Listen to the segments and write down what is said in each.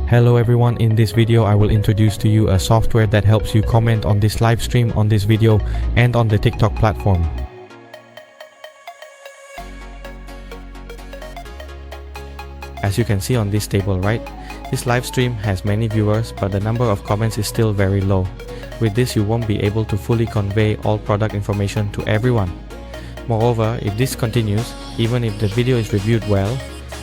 Hello everyone, in this video I will introduce to you a software that helps you comment on this live stream, on this video, and on the TikTok platform. As you can see on this table, right? This live stream has many viewers, but the number of comments is still very low. With this, you won't be able to fully convey all product information to everyone. Moreover, if this continues, even if the video is reviewed well,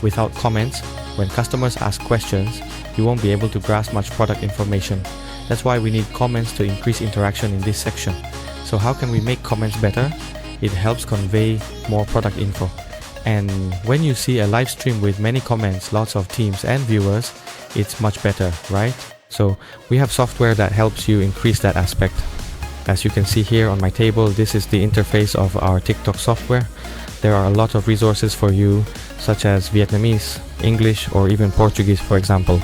without comments, when customers ask questions, you won't be able to grasp much product information. That's why we need comments to increase interaction in this section. So how can we make comments better? It helps convey more product info. And when you see a live stream with many comments, lots of teams and viewers, it's much better, right? So we have software that helps you increase that aspect. As you can see here on my table, this is the interface of our TikTok software. There are a lot of resources for you, such as Vietnamese, English, or even Portuguese, for example.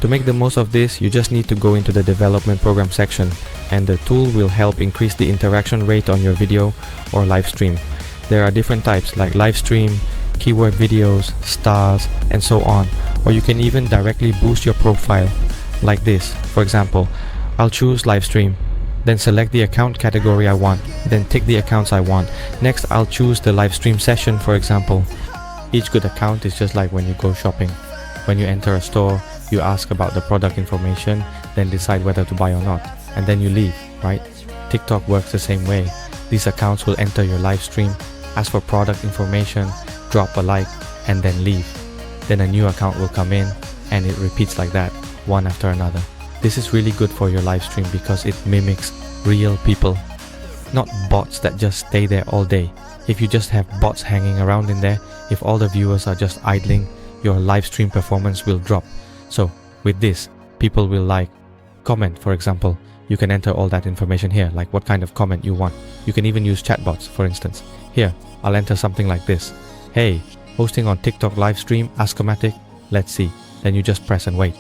To make the most of this, you just need to go into the development program section, and the tool will help increase the interaction rate on your video or live stream. There are different types like live stream, keyword videos, stars, and so on. Or you can even directly boost your profile, like this. For example, I'll choose live stream, then select the account category I want, then tick the accounts I want. Next, I'll choose the live stream session, for example. Each good account is just like when you go shopping. When you enter a store, you ask about the product information, then decide whether to buy or not, and then you leave, right? TikTok works the same way. These accounts will enter your live stream, ask for product information, drop a like, and then leave. Then a new account will come in, and it repeats like that, one after another. This is really good for your live stream because it mimics real people, not bots that just stay there all day. If you just have bots hanging around in there, if all the viewers are just idling, your live stream performance will drop. So with this, people will like, comment, for example. You can enter all that information here, like what kind of comment you want. You can even use chatbots, for instance. Here, I'll enter something like this. Hey, hosting on TikTok live stream, Askomatic, let's see. Then you just press and wait.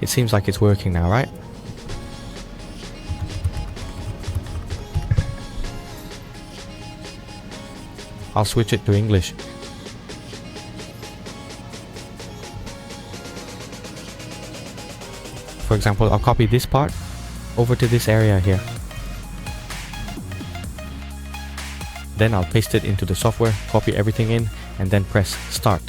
It seems like it's working now, right? I'll switch it to English. For example, I'll copy this part over to this area here. Then I'll paste it into the software, copy everything in, and then press start.